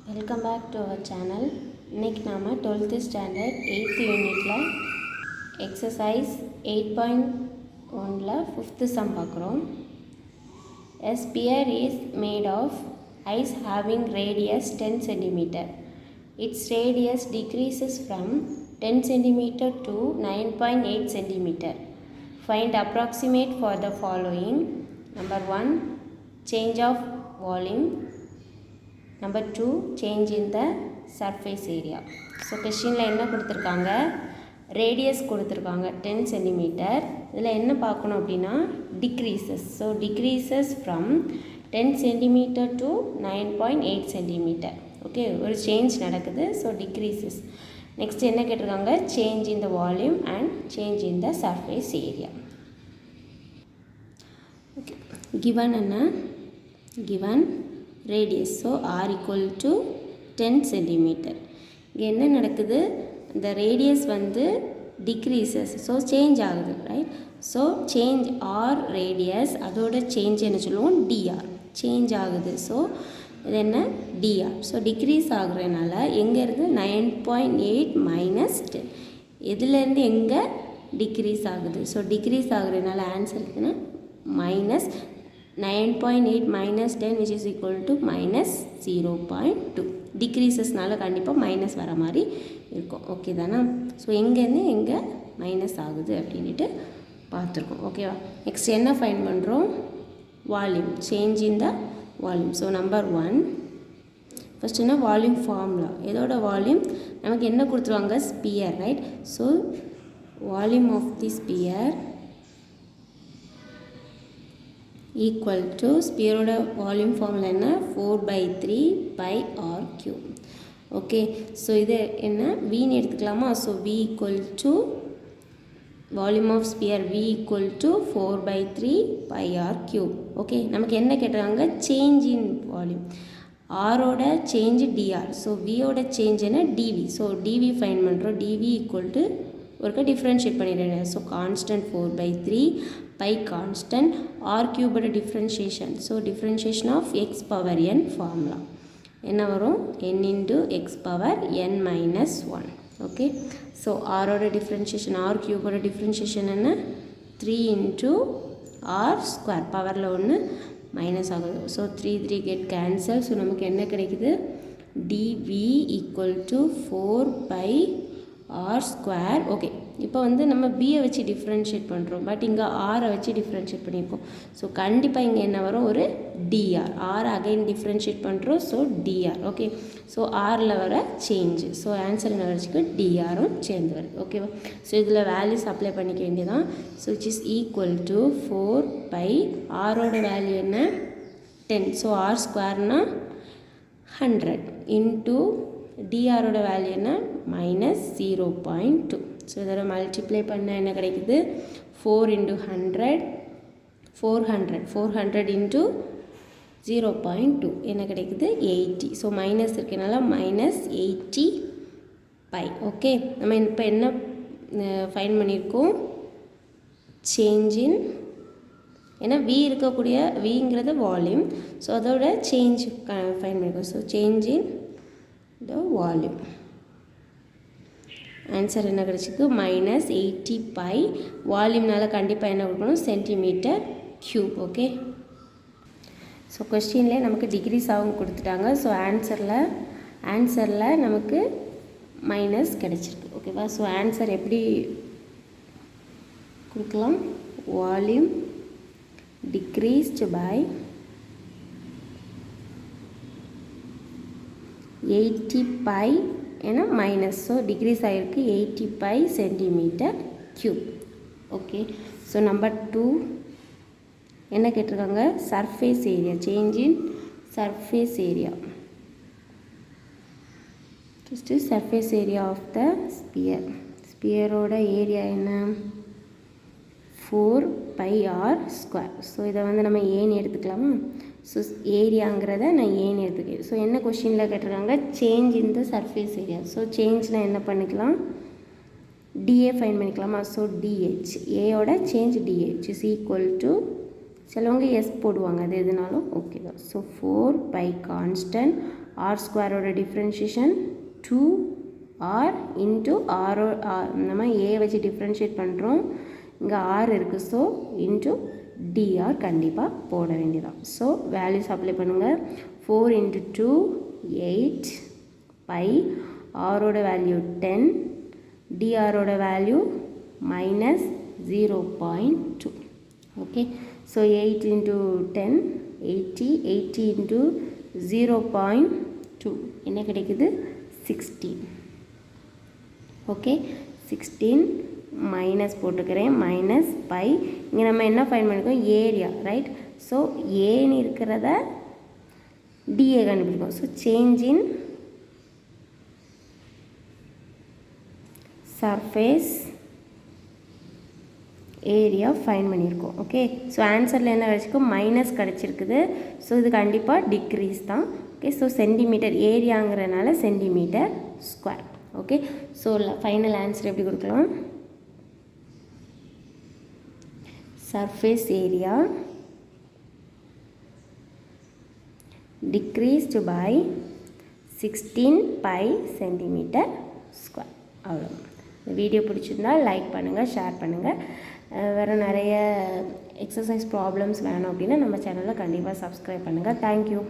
Welcome back to our channel. இன்றைக்கி நாம் 12th standard 8th யூனிட்டில் எக்ஸசைஸ் 8.1 5th சம் பார்க்குறோம். A sphere is made of ice having radius 10 cm. Its radius decreases from 10 cm to 9.8 cm. Find approximate for the following. Number 1, change of volume. Number 2, change in the surface area. So கொஸ்டினில் என்ன கொடுத்துருக்காங்க, radius கொடுத்துருக்காங்க 10 cm. இதில் என்ன பார்க்கணும் அப்படின்னா decreases. So decreases from 10 cm to 9.8 cm. Okay, ஒரு change நடக்குது. So decreases. நெக்ஸ்ட் என்ன கேட்டிருக்காங்க, change in the volume and change in the surface area. Okay, given என்ன, given radius. So r equal to 10 cm. இங்கே என்ன நடக்குது, இந்த radius வந்து டிக்ரீசஸ். ஸோ சேஞ்ச் ஆகுது, right. So change r radius, அதோட சேஞ்ச் என்ன சொல்லுவோம், dr. சேஞ்ச் ஆகுது. ஸோ இது என்ன, dr. ஸோ டிக்ரீஸ் ஆகுறதுனால எங்கேருந்து 9.8 மைனஸ் 10, எதுலேருந்து எங்கே டிக்ரீஸ் ஆகுது. ஸோ டிக்ரீஸ் ஆகுறதுனால ஆன்சர் இருக்குன்னா minus 9.8 minus 10 which is equal to minus 0.2. டிக்ரீசஸ்னால கண்டிப்பாக மைனஸ் வர மாதிரி இருக்கும். ஓகே தானே. ஸோ எங்கேருந்து எங்கே மைனஸ் ஆகுது அப்படின்ட்டு பார்த்துருக்கோம். ஓகேவா. நெக்ஸ்ட் என்ன ஃபைன் பண்ணுறோம், volume, change in the volume. So number 1 first என்ன, வால்யூம் ஃபார்முலா. எதோட வால்யூம் நமக்கு என்ன கொடுத்துருவாங்க, sphere, right. So volume of the sphere equal to ஸ்பியரோட வால்யூம் ஃபார்முலா என்ன, 4/3 pi r cube. Okay, so இது என்ன, வின்னு எடுத்துக்கலாமா. So v equal to volume of sphere v equal to 4/3 pi r cube. Okay, நமக்கு என்ன கேட்டுறாங்க, சேஞ்ச் இன் வால்யூம். ஆரோட சேஞ்ச் dr. ஸோ வியோட சேஞ்ச் என்ன, dv. ஸோ dv ஃபைன் பண்ணுறோம். dv equal to ஒருக்க டிஃப்ரென்ஷியேட் பண்ணிடுறேன். So constant 4/3 pi constant r கியூபோட differentiation. So differentiation of x power n formula என்ன வரும், n into x power n minus 1. Okay, so ஆரோட differentiation, r கியூபோட differentiation என்ன, 3 into R square, பவரில் ஒன்று மைனஸ் ஆகுது. So 3 3 get cancel. ஸோ நமக்கு என்ன கிடைக்குது, dv equal to 4 pi r square. Okay, இப்போ வந்து நம்ம பியை வச்சு டிஃப்ரென்ஷியேட் பண்ணுறோம், பட் இங்கே ஆரை வச்சு டிஃப்ரென்ஷியேட் பண்ணியிருக்கோம். ஸோ கண்டிப்பாக இங்கே என்ன வரும், ஒரு dr. ஆர் அகைன் டிஃப்ரென்ஷியேட் பண்ணுறோம். So dr. ஓகே, ஸோ ஆரில் வர சேஞ்சு. ஸோ ஆன்சர் என்ன வச்சுக்கு, drரும் சேர்ந்து வருது. ஓகேவா. ஸோ இதில் வேல்யூஸ் அப்ளை பண்ணிக்க வேண்டியதான். So which is equal to 4 pi ஆரோட வேல்யூ என்ன, 10. ஸோ ஆர் ஸ்கொயர்னால் 100 இன்ட்டு drோட வேல்யூ என்ன, மைனஸ் 0.2. ஸோ இதோட மல்டிப்ளை பண்ணால் என்ன கிடைக்குது, 4 இன்ட்டு 100 400 இன்ட்டு 0.2 என்ன கிடைக்குது, 80. ஸோ மைனஸ் இருக்கனால மைனஸ் 80 பை. ஓகே, நம்ம இப்போ என்ன ஃபைன் பண்ணியிருக்கோம், சேஞ்ச் இன், ஏன்னா வி இருக்கக்கூடிய விங்கிறது வால்யூம். ஸோ அதோட சேஞ்ச் ஃபைன் பண்ணியிருக்கோம். So change in the volume. Answer என்ன கிடச்சிருக்கு, மைனஸ் 80 பை. வால்யூம்னால கண்டிப்பாக என்ன கொடுக்கணும், சென்டிமீட்டர் க்யூப். ஓகே, ஸோ கொஸ்டின்லேயே நமக்கு டிகிரிஸ் ஆகும் கொடுத்துட்டாங்க. ஸோ ஆன்சரில் நமக்கு மைனஸ் கிடச்சிருக்கு. ஓகேவா. ஸோ ஆன்சர் எப்படி கொடுக்கலாம், வால்யூம் டிக்ரீஸ்டு பை 80 பை, ஏன்னா மைனஸ். ஸோ டிக்ரீஸ் ஆகிருக்கு 80 pi centimetre cube. Okay, so number 2 என்ன கேட்டிருக்காங்க, surface area, change in surface area. First surface area of the sphere. ஸ்பியரோட ஏரியா என்ன, 4 பை ஆர் ஸ்கொயர். ஸோ இதை வந்து நம்ம ஏன்னு எடுத்துக்கலாமா. ஸோ ஏரியாங்கிறத நான் ஏன்னு எடுத்துக்கிறேன். ஸோ என்ன கொஷினில் கேட்டிருக்காங்க, change in the surface area. So சேஞ்ச்னால் என்ன பண்ணிக்கலாம், டிஏ ஃபைன் பண்ணிக்கலாமா. ஸோ டிஹெச், ஏயோட change d h is equal to சிலவங்க எஸ் போடுவாங்க, அது எதுனாலும் ஓகே தான். ஸோ 4 பை கான்ஸ்டன்ட் ஆர் ஸ்கொயரோட டிஃப்ரென்ஷியேஷன் 2r இன்ட்டு ஆரோ நம்ம ஏ வச்சு டிஃப்ரென்ஷியேட் பண்ணுறோம், இங்கே ஆர் இருக்குது, ஸோ இன்ட்டு டிஆர் கண்டிப்பாக போட வேண்டியதான். ஸோ வேல்யூஸ் அப்ளை பண்ணுங்கள். 4 இன்ட்டு 2 8 பை ஆரோட வேல்யூ 10, டிஆரோட value -0.2. Okay, so 8 into 10 80, 80 into 0.2 என்ன கிடைக்குது 16. ஓகே, 16 மைனஸ் போட்டுக்கிறேன், மைனஸ் பை இங்கே நம்ம என்ன ஃபைண்ட் பண்ணிக்கோம் ஏரியா, ரைட். ஸோ ஏன்னு இருக்கிறத டிஏ கண்டுபிடிப்போம். So change in surface area find பண்ணியிருக்கோம். ஓகே, ஸோ ஆன்சரில் என்ன கிடச்சிருக்கும் மைனஸ் கிடச்சிருக்குது. ஸோ இது கண்டிப்பாக டிக்ரீஸ் தான். ஓகே, ஸோ சென்டிமீட்டர் ஏரியாங்கிறனால centimetre square. Okay, so final answer எப்படி கொடுக்கலாம், surface area decreased by 16 pi centimeter square. அவ்வளோ. இந்த வீடியோ பிடிச்சிருந்தா லைக் பண்ணுங்கள், ஷேர் பண்ணுங்கள். வேறு நிறைய எக்ஸசைஸ் ப்ராப்ளம்ஸ் வேணும் அப்படின்னா நம்ம சேனலை கண்டிப்பாக சப்ஸ்கிரைப் பண்ணுங்கள். தேங்க்யூ.